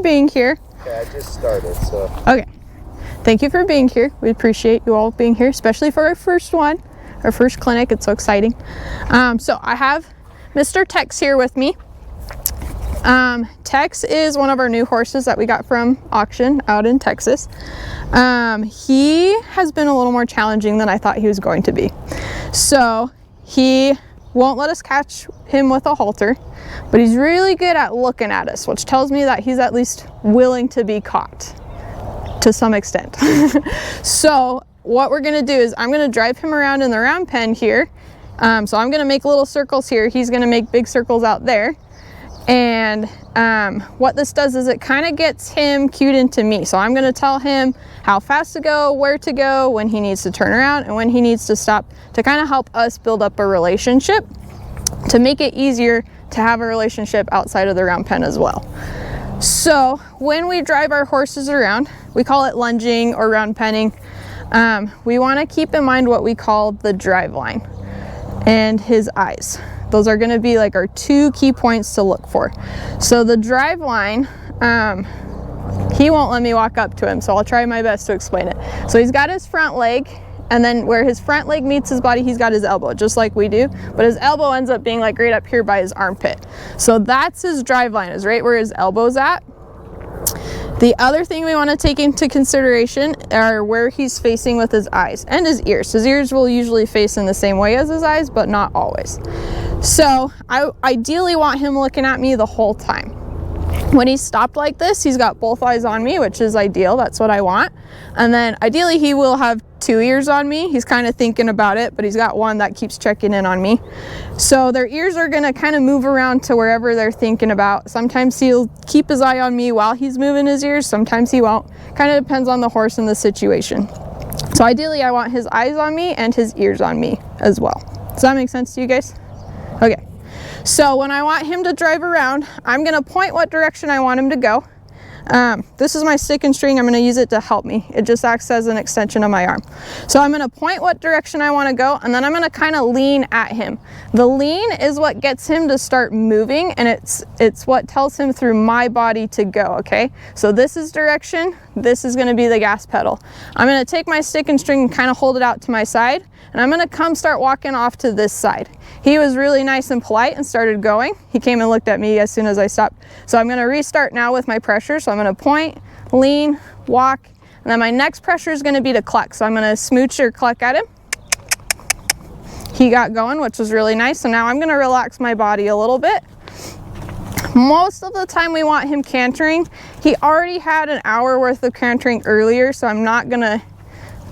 being here. Yeah, I just started, so. Okay. Thank you for being here. We appreciate you all being here, especially for our first one, our first clinic. It's so exciting. So I have Mr. Tex here with me. Tex is one of our new horses that we got from auction out in Texas. He has been a little more challenging than I thought he was going to be. So he won't let us catch him with a halter, but he's really good at looking at us, which tells me that he's at least willing to be caught to some extent. So what we're gonna do is I'm gonna drive him around in the round pen here. So I'm gonna make little circles here. He's gonna make big circles out there. And what this does is it kind of gets him cued into me. So I'm gonna tell him how fast to go, where to go, when he needs to turn around, and when he needs to stop, to kind of help us build up a relationship, to make it easier to have a relationship outside of the round pen as well. So when we drive our horses around, we call it lunging or round penning. We want to keep in mind what we call the drive line and his eyes. Those are going to be like our two key points to look for. So the drive line, he won't let me walk up to him, so I'll try my best to explain it. So he's got his front leg, and then where his front leg meets his body, he's got his elbow, just like we do, but his elbow ends up being like right up here by his armpit. So that's his drive line, is right where his elbow's at. The other thing we want to take into consideration are where he's facing with his eyes and his ears. His ears will usually face in the same way as his eyes, but not always. So I ideally want him looking at me the whole time. When he's stopped like this, he's got both eyes on me, which is ideal. That's what I want. And then ideally he will have two ears on me. He's kind of thinking about it, but he's got one that keeps checking in on me. So their ears are going to kind of move around to wherever they're thinking about. Sometimes he'll keep his eye on me while he's moving his ears. Sometimes he won't. Kind of depends on the horse and the situation. So ideally I want his eyes on me and his ears on me as well. Does that make sense to you guys? Okay. So when I want him to drive around, I'm going to point what direction I want him to go. This is my stick and string. I'm going to use it to help me. It just acts as an extension of my arm. So I'm going to point what direction I want to go, and then I'm going to kind of lean at him. The lean is what gets him to start moving, and it's what tells him through my body to go, okay? So this is direction. This is going to be the gas pedal. I'm going to take my stick and string and kind of hold it out to my side, and I'm going to start walking off to this side. He was really nice and polite and started going. He came and looked at me as soon as I stopped. So I'm going to restart now with my pressure. So I'm going to point, lean, walk, and then my next pressure is going to be to cluck. So I'm going to smooch or cluck at him. He got going, which was really nice. So now I'm going to relax my body a little bit. Most of the time we want him cantering. He already had an hour worth of cantering earlier, so I'm not going to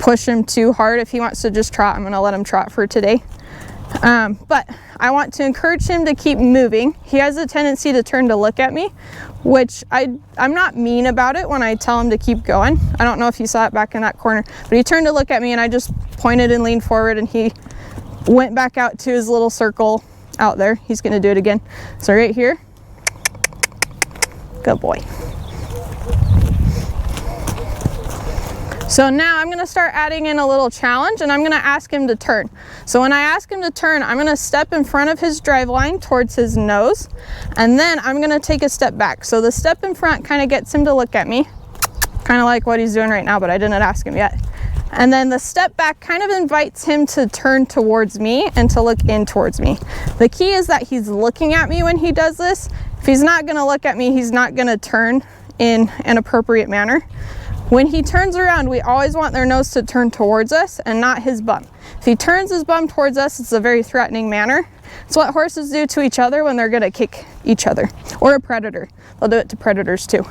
push him too hard. If he wants to just trot, I'm going to let him trot for today. But I want to encourage him to keep moving. He has a tendency to turn to look at me, which I'm not mean about it when I tell him to keep going. I don't know if you saw it back in that corner, but he turned to look at me and I just pointed and leaned forward and he went back out to his little circle out there. He's going to do it again. So right here. Good boy. So now I'm going to start adding in a little challenge, and I'm going to ask him to turn. So when I ask him to turn, I'm going to step in front of his drive line towards his nose, and then I'm going to take a step back. So the step in front kind of gets him to look at me, kind of like what he's doing right now, but I didn't ask him yet. And then the step back kind of invites him to turn towards me and to look in towards me. The key is that he's looking at me when he does this. If he's not going to look at me, he's not going to turn in an appropriate manner. When he turns around, we always want their nose to turn towards us and not his bum. If he turns his bum towards us, it's a very threatening manner. It's what horses do to each other when they're going to kick each other, or a predator. They'll do it to predators too.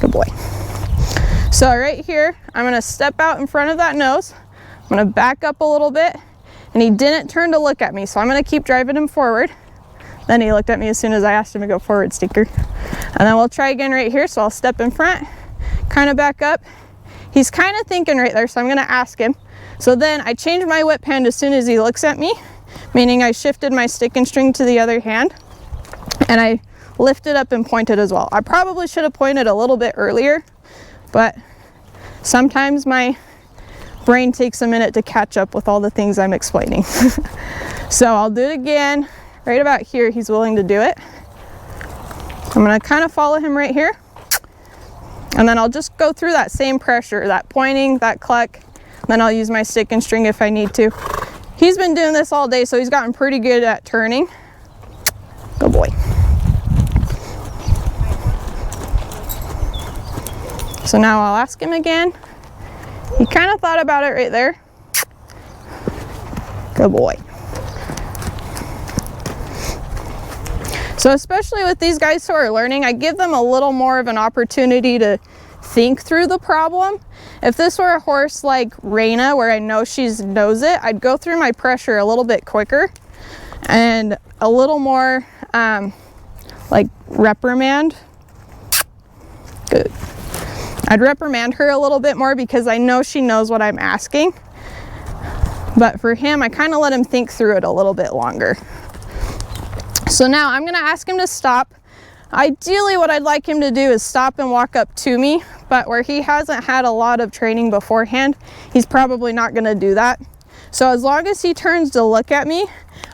Good boy. So right here, I'm going to step out in front of that nose. I'm going to back up a little bit, and he didn't turn to look at me, so I'm going to keep driving him forward. Then he looked at me as soon as I asked him to go forward, stinker. And then we'll try again right here. So I'll step in front, kind of back up. He's kind of thinking right there, so I'm going to ask him. So then I change my whip hand as soon as he looks at me, meaning I shifted my stick and string to the other hand, and I lifted up and pointed as well. I probably should have pointed a little bit earlier, but sometimes my brain takes a minute to catch up with all the things I'm explaining. So I'll do it again. Right about here, he's willing to do it. I'm gonna kind of follow him right here. And then I'll just go through that same pressure, that pointing, that cluck. Then I'll use my stick and string if I need to. He's been doing this all day, so he's gotten pretty good at turning. Good boy. So now I'll ask him again. He kind of thought about it right there. Good boy. So especially with these guys who are learning, I give them a little more of an opportunity to think through the problem. If this were a horse like Raina, where I know she knows it, I'd go through my pressure a little bit quicker and a little more like reprimand. Good. I'd reprimand her a little bit more because I know she knows what I'm asking. But for him, I kind of let him think through it a little bit longer. So now I'm gonna ask him to stop. Ideally, what I'd like him to do is stop and walk up to me, but where he hasn't had a lot of training beforehand, he's probably not gonna do that. So as long as he turns to look at me,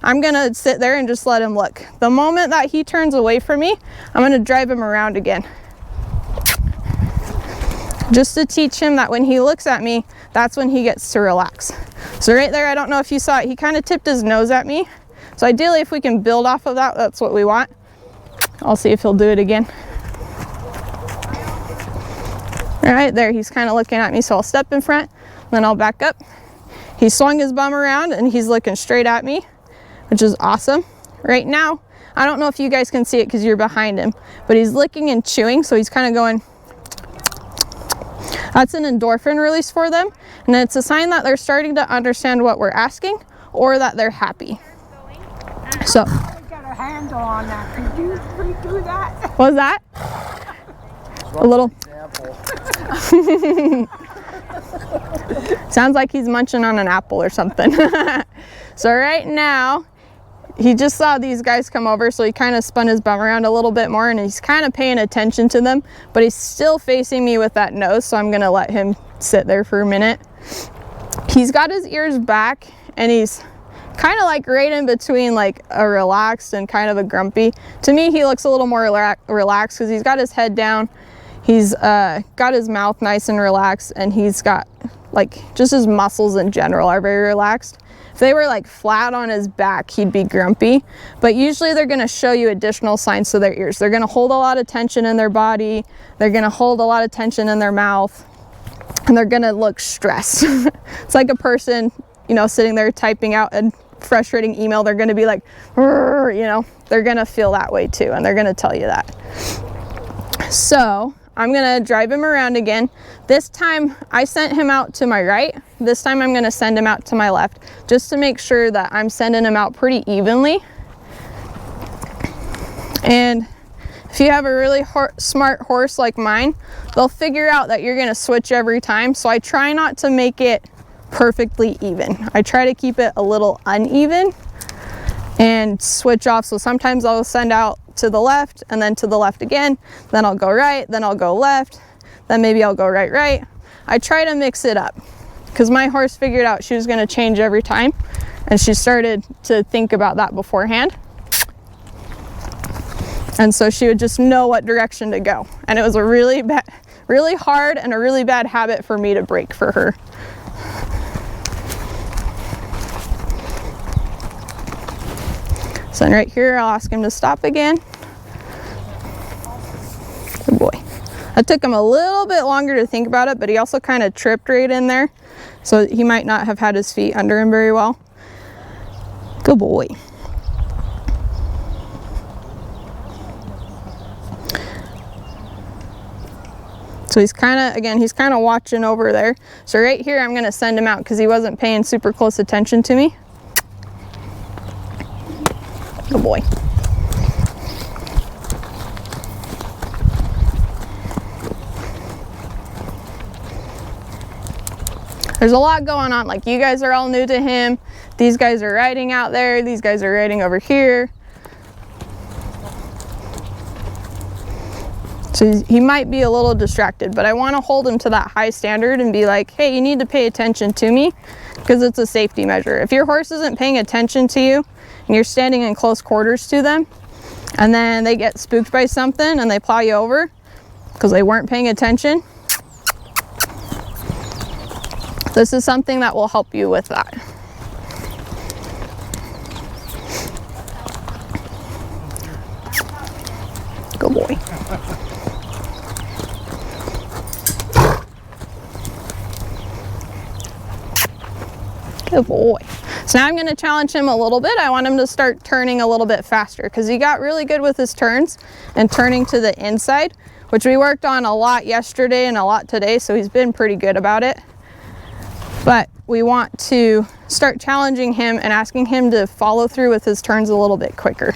I'm gonna sit there and just let him look. The moment that he turns away from me, I'm gonna drive him around again. Just to teach him that when he looks at me, that's when he gets to relax. So right there, I don't know if you saw it, he kind of tipped his nose at me. So ideally, if we can build off of that, that's what we want. I'll see if he'll do it again. All right, there, he's kind of looking at me, so I'll step in front, then I'll back up. He swung his bum around and he's looking straight at me, which is awesome. Right now, I don't know if you guys can see it because you're behind him, but he's licking and chewing, so he's kind of going. That's an endorphin release for them, and it's a sign that they're starting to understand what we're asking or that they're happy. So, I got a handle on that. Could you redo that? what was that? A little. Sounds like he's munching on an apple or something. So right now, he just saw these guys come over, so he kind of spun his bum around a little bit more, and he's kind of paying attention to them, but he's still facing me with that nose, so I'm gonna let him sit there for a minute. He's got his ears back, and he's kind of like right in between like a relaxed and kind of a grumpy. To me, he looks a little more relaxed because he's got his head down. He's got his mouth nice and relaxed, and he's got like just his muscles in general are very relaxed. If they were like flat on his back, he'd be grumpy, but usually they're gonna show you additional signs to their ears. They're gonna hold a lot of tension in their body. They're gonna hold a lot of tension in their mouth, and they're gonna look stressed. It's like a person, you know, sitting there typing out a frustrating email. They're gonna be like, you know, they're gonna feel that way too, and they're gonna tell you that. So I'm gonna drive him around again. This time I sent him out to my right. This time I'm gonna send him out to my left, just to make sure that I'm sending him out pretty evenly. And if you have a really smart horse like mine, they'll figure out that you're gonna switch every time. So I try not to make it perfectly even. I try to keep it a little uneven and switch off. So sometimes I'll send out to the left and then to the left again, then I'll go right, then I'll go left, then maybe I'll go right. I try to mix it up because my horse figured out she was going to change every time, and she started to think about that beforehand, and so she would just know what direction to go. And it was a really hard and a really bad habit for me to break for her. So then right here, I'll ask him to stop again. Good boy. It took him a little bit longer to think about it, but he also kind of tripped right in there. So he might not have had his feet under him very well. Good boy. So he's kind of watching over there. So right here, I'm gonna send him out because he wasn't paying super close attention to me. Good boy. There's a lot going on. Like, you guys are all new to him. These guys are riding out there. These guys are riding over here. So he might be a little distracted, but I want to hold him to that high standard and be like, hey, you need to pay attention to me because it's a safety measure. If your horse isn't paying attention to you and you're standing in close quarters to them, and then they get spooked by something and they plow you over because they weren't paying attention. This is something that will help you with that. Good boy. Good boy. So now I'm going to challenge him a little bit. I want him to start turning a little bit faster because he got really good with his turns and turning to the inside, which we worked on a lot yesterday and a lot today, so he's been pretty good about it. But we want to start challenging him and asking him to follow through with his turns a little bit quicker.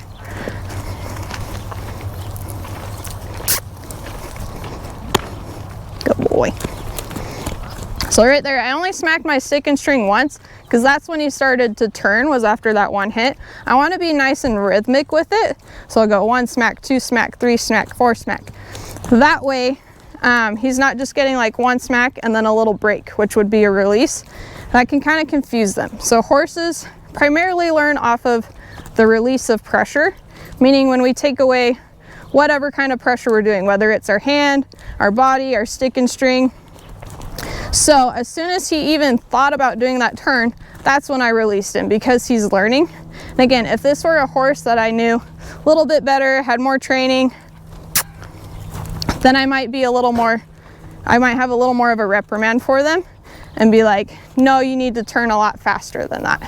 Good boy. So right there, I only smacked my stick and string once because that's when he started to turn, was after that one hit. I want to be nice and rhythmic with it. So I'll go 1 smack, 2 smack, 3 smack, 4 smack. That way, he's not just getting like 1 smack and then a little break, which would be a release. That can kind of confuse them. So horses primarily learn off of the release of pressure, meaning when we take away whatever kind of pressure we're doing, whether it's our hand, our body, our stick and string. So as soon as he even thought about doing that turn, that's when I released him because he's learning. And again, if this were a horse that I knew a little bit better, had more training, then I might be a little more, I might have a little more of a reprimand for them and be like, no, you need to turn a lot faster than that.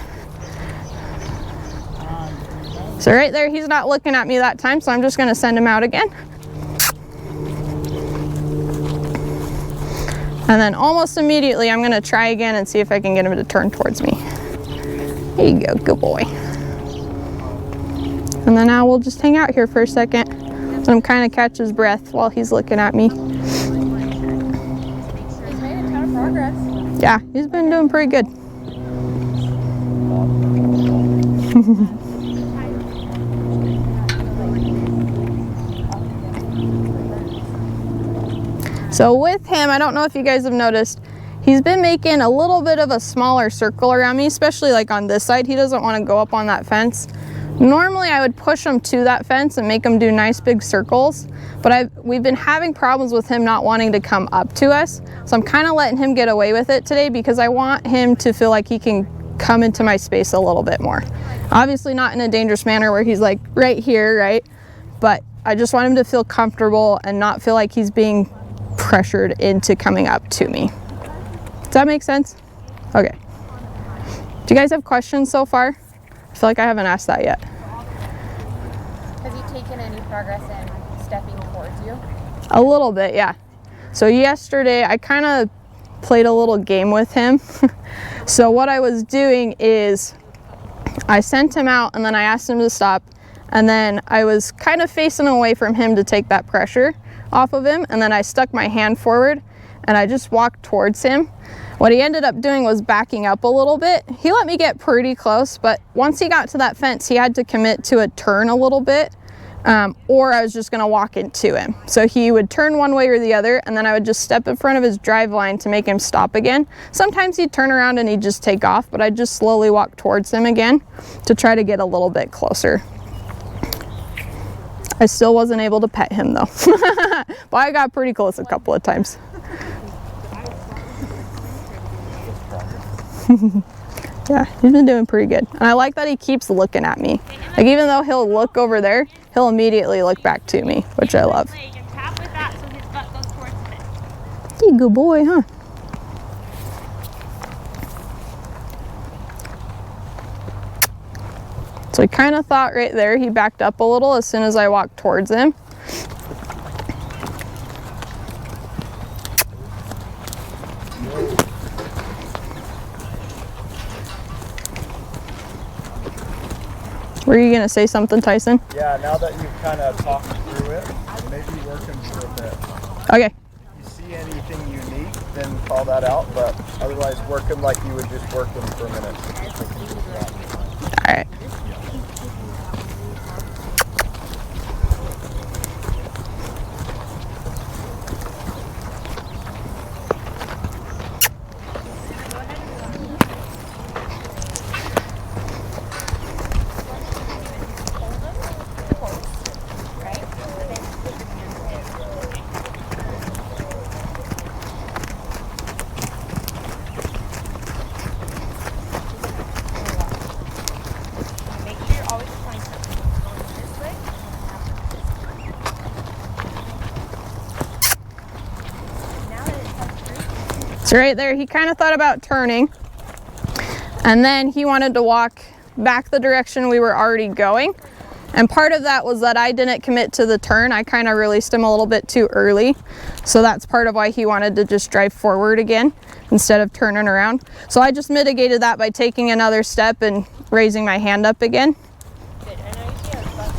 So right there, he's not looking at me that time, so I'm just gonna send him out again. And then almost immediately, I'm gonna try again and see if I can get him to turn towards me. There you go, good boy. And then now we'll just hang out here for a second. Let him kind of catch his breath while he's looking at me. He's made a ton of progress. Yeah, he's been doing pretty good. So with him, I don't know if you guys have noticed, he's been making a little bit of a smaller circle around me, especially like on this side. He doesn't want to go up on that fence. Normally I would push him to that fence and make him do nice big circles, but we've been having problems with him not wanting to come up to us. So I'm kind of letting him get away with it today because I want him to feel like he can come into my space a little bit more. Obviously not in a dangerous manner where he's like right here, right? But I just want him to feel comfortable and not feel like he's being pressured into coming up to me. Does that make sense? Okay. Do you guys have questions so far? I feel like I haven't asked that yet. Has he taken any progress in stepping towards you? A little bit, yeah. So yesterday I kind of played a little game with him. So what I was doing is I sent him out and then I asked him to stop, and then I was kind of facing away from him to take that pressure off of him, and then I stuck my hand forward and I just walked towards him. What he ended up doing was backing up a little bit. He let me get pretty close, but once he got to that fence, he had to commit to a turn a little bit, or I was just gonna walk into him. So he would turn one way or the other, and then I would just step in front of his drive line to make him stop again. Sometimes he'd turn around and he'd just take off, but I'd just slowly walk towards him again to try to get a little bit closer. I still wasn't able to pet him though, but I got pretty close a couple of times. Yeah, he's been doing pretty good. And I like that he keeps looking at me. Like even though he'll look over there, he'll immediately look back to me, which I love. You good boy, huh? So I kind of thought right there he backed up a little as soon as I walked towards him. Were you gonna say something, Tyson? Yeah, now that you've kind of talked through it, maybe work him for a bit. Okay. If you see anything unique, then call that out, but otherwise work him like you would just work him for a minute. All right. So right there, he kind of thought about turning, and then he wanted to walk back the direction we were already going. And part of that was that I didn't commit to the turn. I kind of released him a little bit too early. So that's part of why he wanted to just drive forward again instead of turning around. So I just mitigated that by taking another step and raising my hand up again. Good. And I see our bus.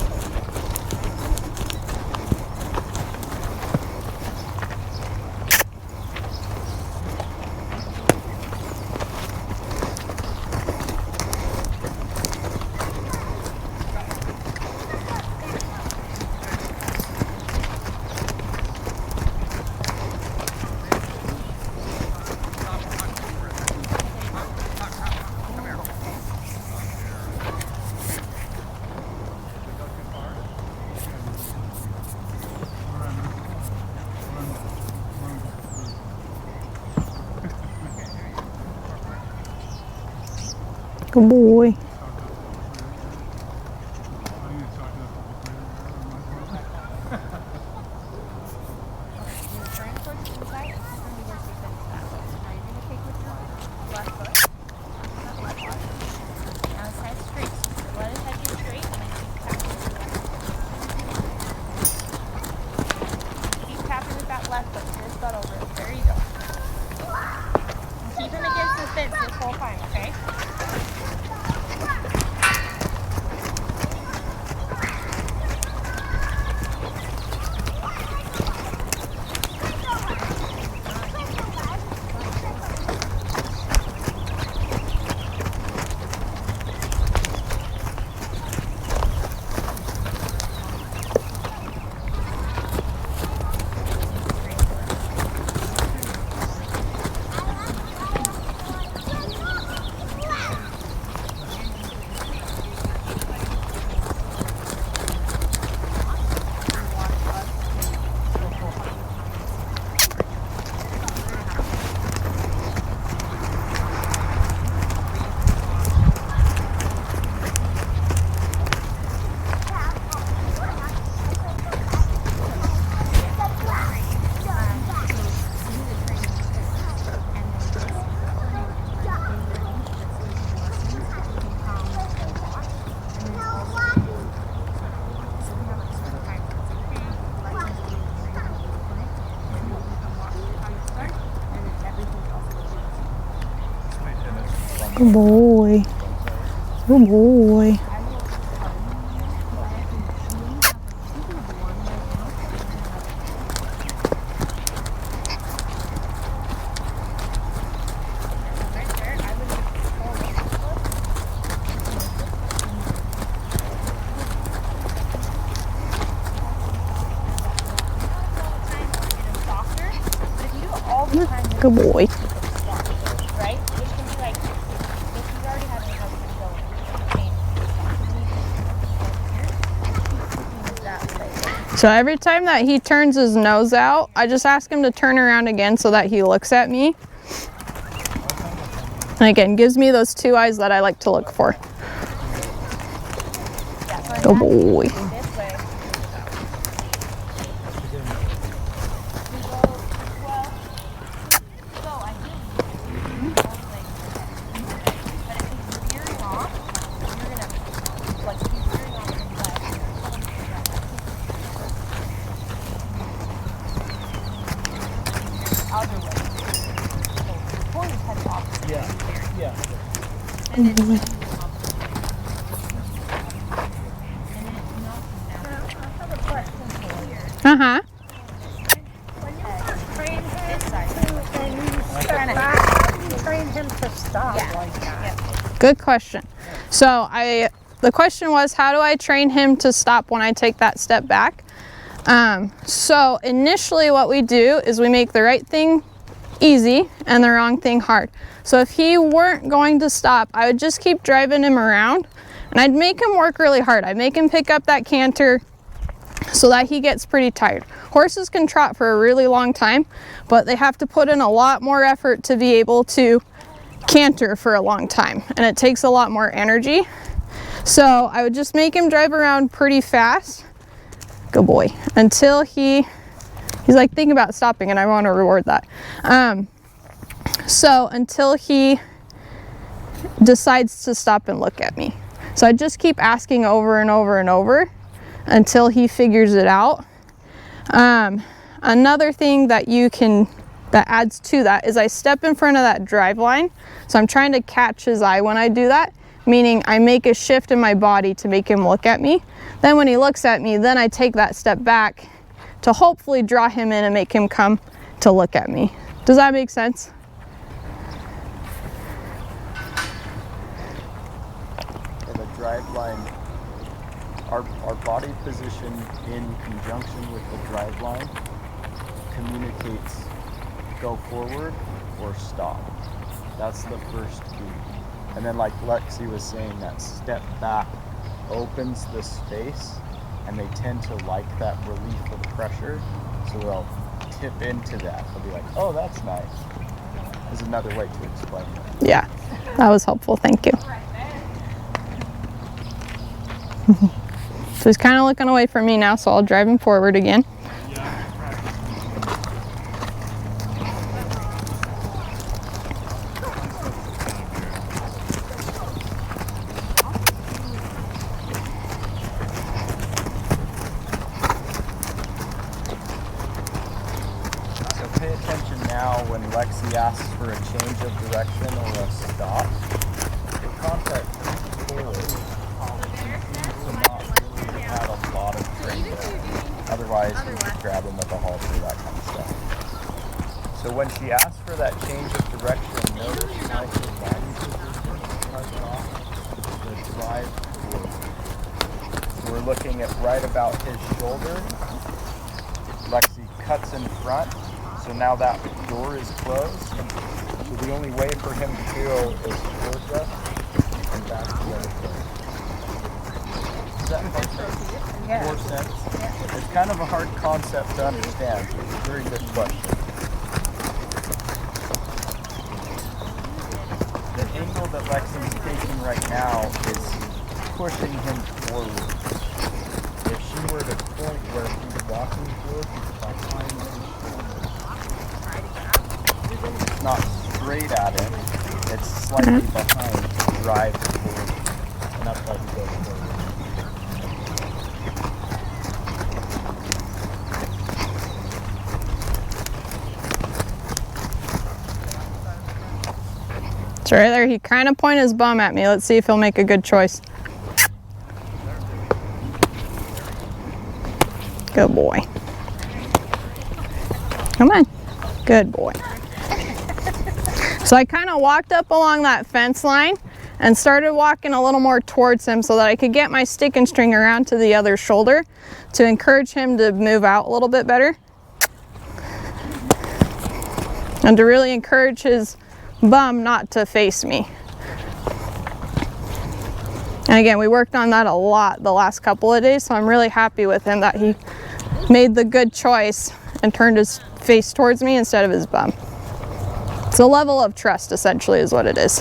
Good boy. Good boy. Good boy. Good boy. Right? Which can be like, if you already have your husband going, that way. So every time that he turns his nose out, I just ask him to turn around again so that he looks at me. And again, gives me those two eyes that I like to look for. Good boy. This way. Uh-huh. Train him to stop like that. Good question. So the question was, how do I train him to stop when I take that step back? So initially what we do is we make the right thing easy and the wrong thing hard. So if he weren't going to stop, I would just keep driving him around and I'd make him work really hard. I'd make him pick up that canter so that he gets pretty tired. Horses can trot for a really long time, but they have to put in a lot more effort to be able to canter for a long time, and it takes a lot more energy. So I would just make him drive around pretty fast, good boy, until he's like thinking about stopping, and I want to reward that. So until he decides to stop and look at me. So I just keep asking over and over and over until he figures it out. Another thing that that adds to that is I step in front of that drive line. So I'm trying to catch his eye when I do that, meaning I make a shift in my body to make him look at me. Then when he looks at me, then I take that step back to hopefully draw him in and make him come to look at me. Does that make sense? The drive line, our body position in conjunction with the drive line communicates go forward or stop. That's the first key. And then like Lexi was saying, that step back opens the space, and they tend to like that relief of pressure, so they'll tip into that. They'll be like, oh, that's nice. Is another way to explain it. Yeah, that was helpful, thank you. So he's kind of looking away from me now, so I'll drive him forward again. Pay attention now when Lexi asks for a change of direction or a stop. The contact forward to not really have a lot of training. Otherwise, you could grab him with a halter, that kind of stuff. So when she asks for that change of direction, notice how his body position cuts off the drive forward. We're looking at right about his shoulder. Lexi cuts in front. So now that door is closed. So the only way for him to go is towards us and back to the other place. Does that make sense? Yeah. More sense? Yeah. It's kind of a hard concept to understand. It's a very good question. The angle that Lexi's taking right now is pushing him forward. If she were to point where he's walking towards, behind him. It's not straight at him, it's slightly behind to drive forward, and that's why he goes forward. So right there, he kind of pointed his bum at me. Let's see if he'll make a good choice. Good boy. Come on. Good boy. So I kind of walked up along that fence line and started walking a little more towards him so that I could get my stick and string around to the other shoulder to encourage him to move out a little bit better. And to really encourage his bum not to face me. And again, we worked on that a lot the last couple of days, so I'm really happy with him that he made the good choice and turned his face towards me instead of his bum. It's a level of trust, essentially, is what it is.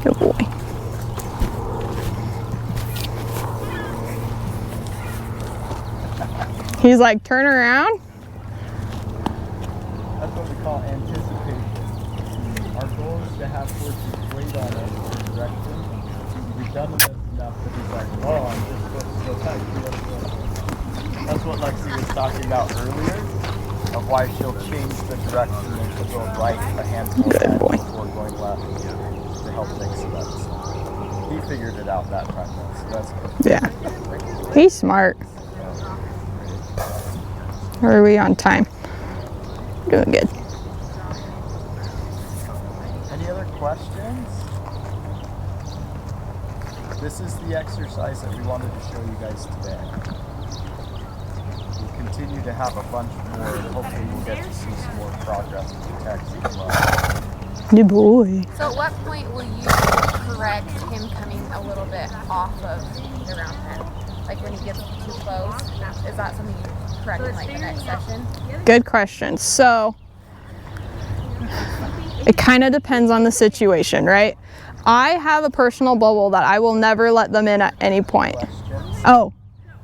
Good boy. He's like, turn around. That's what we call anticipation. Our goal is to have horses wait on us in the direction. We've done this enough that he's like, oh, I'm just supposed to go tight. That's what Lexi was talking about earlier, of why she'll change the direction and she'll go right a handful of times before going left to help mix it up. So he figured it out that time, so that's good. Yeah. He's smart. Or are we on time? Doing good. Any other questions? This is the exercise that we wanted to show you guys today. We'll continue to have a bunch more, and hopefully we'll get to see some more progress with the text as well. Good boy. So at what point will you correct him coming a little bit off of the round pen? Like when he gets too close? Is that something you correct in like the next session? Good question. So it kind of depends on the situation, right? I have a personal bubble that I will never let them in at any point. Questions? Oh,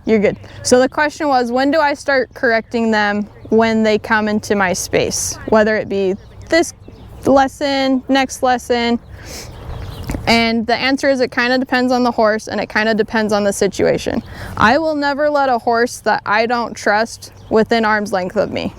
you're good. So the question was, when do I start correcting them when they come into my space? Whether it be this lesson, next lesson. And the answer is it kind of depends on the horse and it kind of depends on the situation. I will never let a horse that I don't trust within arm's length of me.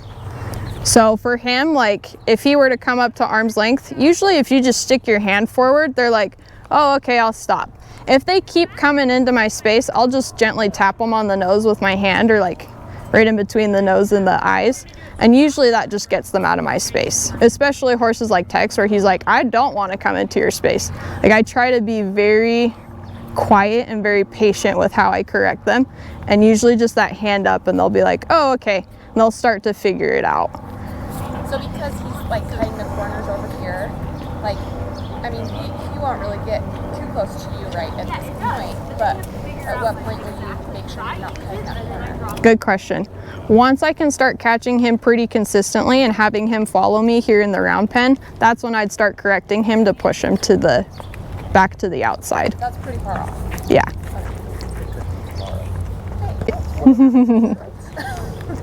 So for him, like if he were to come up to arm's length, usually if you just stick your hand forward, they're like, oh, okay, I'll stop. If they keep coming into my space, I'll just gently tap them on the nose with my hand, or like right in between the nose and the eyes. And usually that just gets them out of my space, especially horses like Tex, where he's like, I don't want to come into your space. Like I try to be very quiet and very patient with how I correct them. And usually just that hand up and they'll be like, oh, okay. And they'll start to figure it out. So because he's like cutting the corners over here, like, I mean, he won't really get too close to you right at this point, but at what point will you make sure you're not cutting that corner? Good question. Once I can start catching him pretty consistently and having him follow me here in the round pen, that's when I'd start correcting him to push him to the back to the outside. That's pretty far off. Yeah.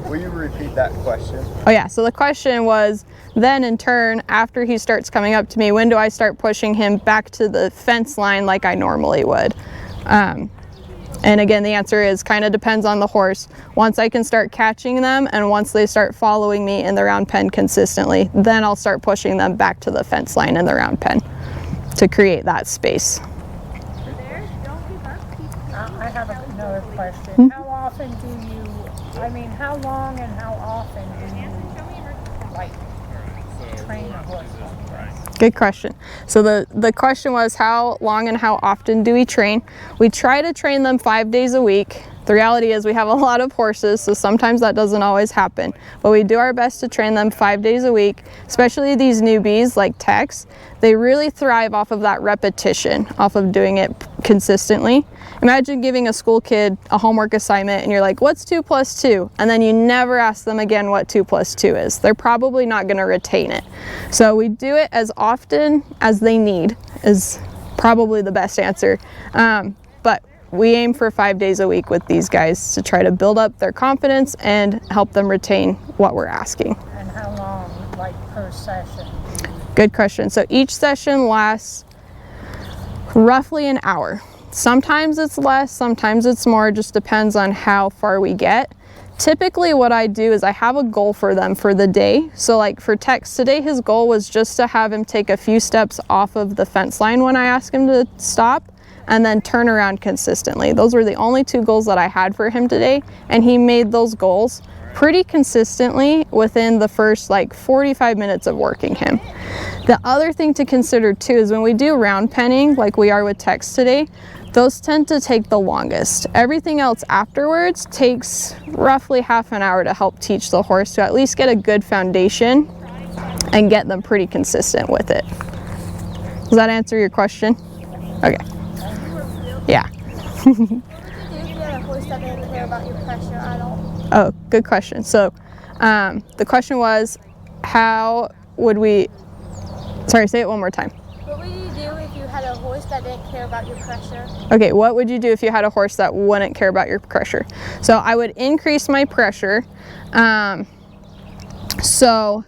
Will you repeat that question? Oh yeah, so the question was, then in turn, after he starts coming up to me, when do I start pushing him back to the fence line like I normally would? And again, the answer is kind of depends on the horse. Once I can start catching them and once they start following me in the round pen consistently, then I'll start pushing them back to the fence line in the round pen to create that space. I have another question. How often do you, I mean, how long and how often do you, like, train a horse like this? Good question. So the question was, how long and how often do we train? We try to train them 5 days a week. The reality is we have a lot of horses, so sometimes that doesn't always happen. But we do our best to train them 5 days a week, especially these newbies like Tex. They really thrive off of that repetition, off of doing it consistently. Imagine giving a school kid a homework assignment and you're like, what's 2 plus 2? And then you never ask them again what 2 plus 2 is. They're probably not going to retain it. So we do it as often as they need is probably the best answer. But we aim for 5 days a week with these guys to try to build up their confidence and help them retain what we're asking. And how long, like, per session? Good question. So each session lasts roughly an hour. Sometimes it's less, sometimes it's more, just depends on how far we get. Typically what I do is I have a goal for them for the day. So like for Tex today, his goal was just to have him take a few steps off of the fence line when I ask him to stop, and then turn around consistently. Those were the only 2 goals that I had for him today, and he made those goals pretty consistently within the first like 45 minutes of working him. The other thing to consider too is when we do round penning like we are with Tex today, those tend to take the longest. Everything else afterwards takes roughly half an hour to help teach the horse to at least get a good foundation and get them pretty consistent with it. Does that answer your question? Okay. Yeah. Oh, good question. So the question was, how would we, sorry, say it one more time. What would you do if you had a horse that didn't care about your pressure? Okay, what would you do if you had a horse that wouldn't care about your pressure? So I would increase my pressure. So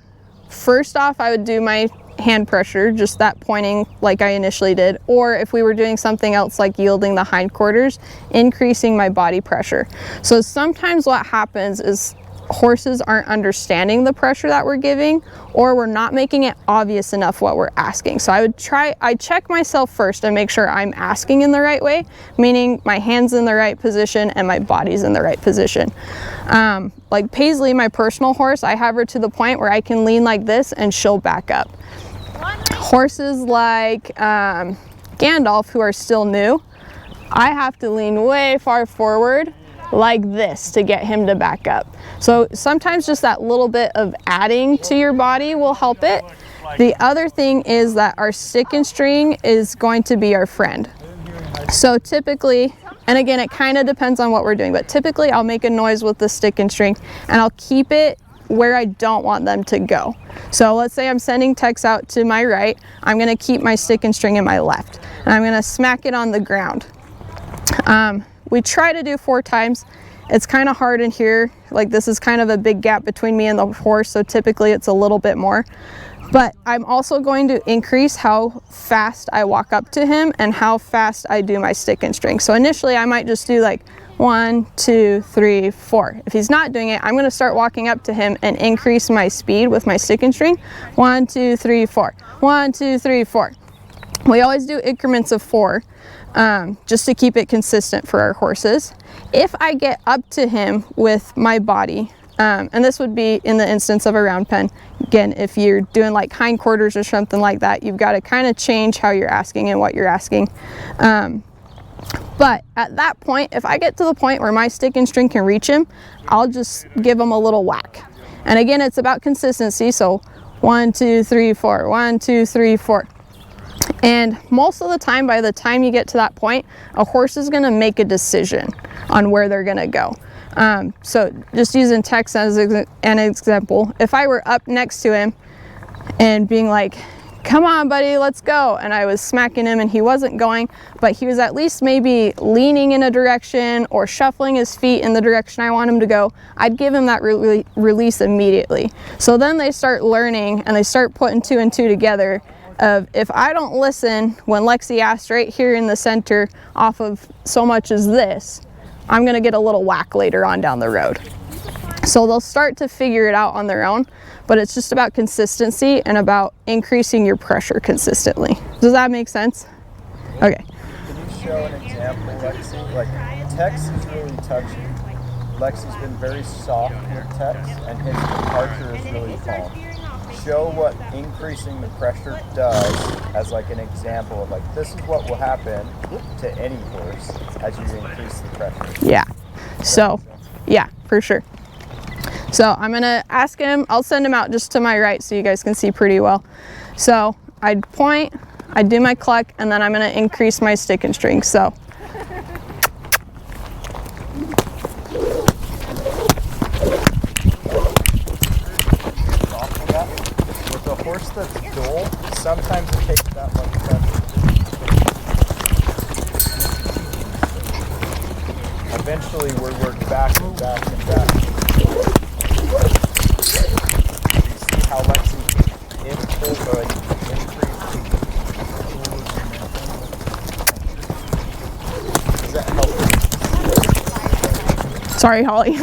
first off, I would do my hand pressure, just that pointing like I initially did, or if we were doing something else like yielding the hindquarters, increasing my body pressure. So sometimes what happens is horses aren't understanding the pressure that we're giving, or we're not making it obvious enough what we're asking. So I check myself first and make sure I'm asking in the right way, meaning my hand's in the right position and my body's in the right position. Like Paisley, my personal horse, I have her to the point where I can lean like this and she'll back up. Horses like Gandalf, who are still new, I have to lean way far forward like this to get him to back up. So sometimes just that little bit of adding to your body will help it. The other thing is that our stick and string is going to be our friend. So typically, and again, it kind of depends on what we're doing, but typically I'll make a noise with the stick and string and I'll keep it where I don't want them to go. So let's say I'm sending Tex out to my right, I'm gonna keep my stick and string in my left, and I'm gonna smack it on the ground. We try to do 4 times. It's kind of hard in here, like this is kind of a big gap between me and the horse, so typically it's a little bit more. But I'm also going to increase how fast I walk up to him and how fast I do my stick and string. So initially I might just do like 1, 2, 3, 4. If he's not doing it, I'm gonna start walking up to him and increase my speed with my stick and string. 1, 2, 3, 4. 1, 2, 3, 4. We always do increments of 4, just to keep it consistent for our horses. If I get up to him with my body, and this would be in the instance of a round pen. Again, if you're doing like hindquarters or something like that, you've got to kind of change how you're asking and what you're asking. But at that point, if I get to the point where my stick and string can reach him, I'll just give him a little whack. And again, it's about consistency. So 1, 2, 3, 4, 1, 2, 3, 4. And most of the time, by the time you get to that point, a horse is going to make a decision on where they're going to go. So just using Tex as an example, if I were up next to him and being like, come on buddy, let's go, and I was smacking him and he wasn't going, but he was at least maybe leaning in a direction or shuffling his feet in the direction I want him to go, I'd give him that release immediately. So then they start learning and they start putting 2 and 2 together of, if I don't listen when Lexi asked right here in the center off of so much as this, I'm gonna get a little whack later on down the road. So they'll start to figure it out on their own, but it's just about consistency and about increasing your pressure consistently. Does that make sense? Okay. Can you show an example, Lexi? Like, Tex is really touchy. Lexi's been very soft with Tex, and his departure is really calm. Show what increasing the pressure does as like an example of like, this is what will happen to any horse as you increase the pressure. Yeah. So, yeah, for sure. So I'm gonna ask him, I'll send him out just to my right so you guys can see pretty well. So I'd point, I'd do my cluck, and then I'm gonna increase my stick and string. So. With a horse that's dull, sometimes it takes that much pressure. Eventually we work back and back and back. You see how Lexi increases. Does that help? Sorry, Holly.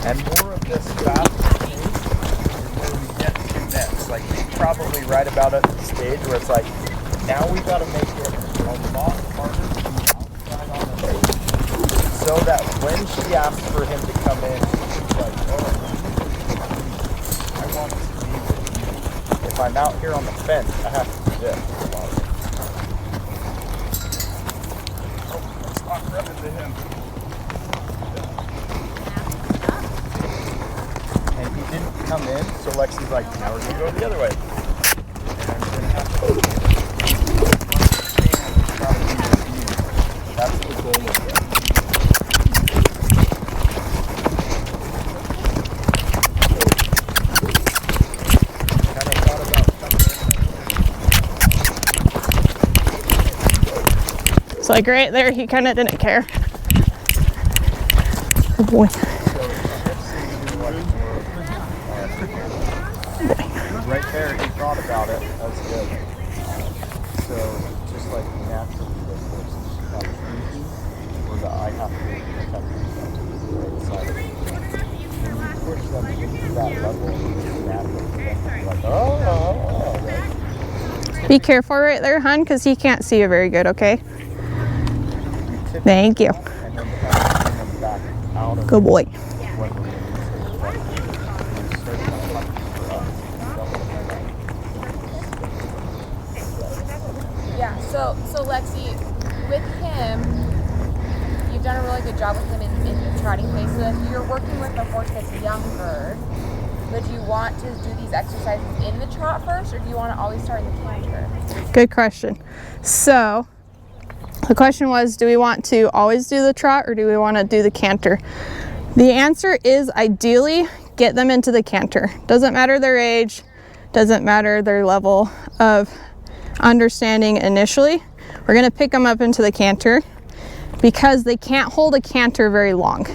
And more of this fast pace is where we get to next. Like, she's probably right about at the stage where it's like, now we got to make it a lot harder to be outside on the pace, so that when she asks for him to come in, she's like, oh, I want to be with you. If I'm out here on the fence, I have to do this. Oh, let's not run into him. Come in, so Lexi's like, now we're gonna go the other way. And I'm gonna have to that's the goal of it. Kind of thought about coming in. So like right there, he kind of didn't care. Oh boy. Right there, he thought about it. That's good. So, just like naturally, the horses have thinking, or that I have to protect myself to the right side of it. When you push them into that level, it's natural for them to be like, oh, right? Be careful right there, hon, because he can't see you very good, okay? Thank you. And then kind of bring them back out of Good boy. when we're releasing the pressure. And start kind of hunting for us. Yeah, so Lexi, with him, you've done a really good job with him in the trotting phase. So if you're working with a horse that's younger, would you want to do these exercises in the trot first, or do you want to always start in the canter? Good question. So the question was, do we want to always do the trot or do we want to do the canter? The answer is ideally get them into the canter. Doesn't matter their age, doesn't matter their level of understanding initially. We're gonna pick them up into the canter because they can't hold a canter very long.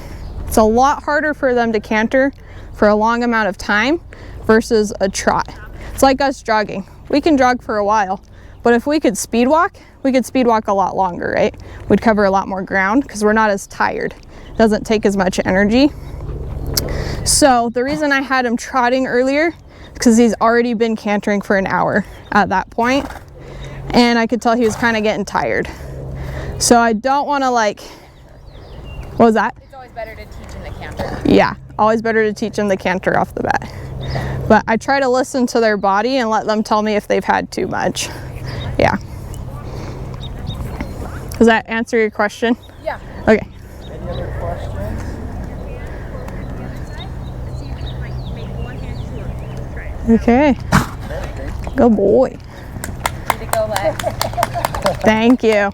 It's a lot harder for them to canter for a long amount of time versus a trot. It's like us jogging. We can jog for a while, but if we could speed walk a lot longer, right? We'd cover a lot more ground because we're not as tired. It doesn't take as much energy. So the reason I had him trotting earlier is because he's already been cantering for an hour at that point, and I could tell he was kind of getting tired. So I don't want to like, what was that? It's always better to teach in the canter. Yeah, always better to teach them the canter off the bat. But I try to listen to their body and let them tell me if they've had too much. Yeah. Does that answer your question? Yeah. Okay. Any other questions? Okay. Good boy. Need to go let. Thank you.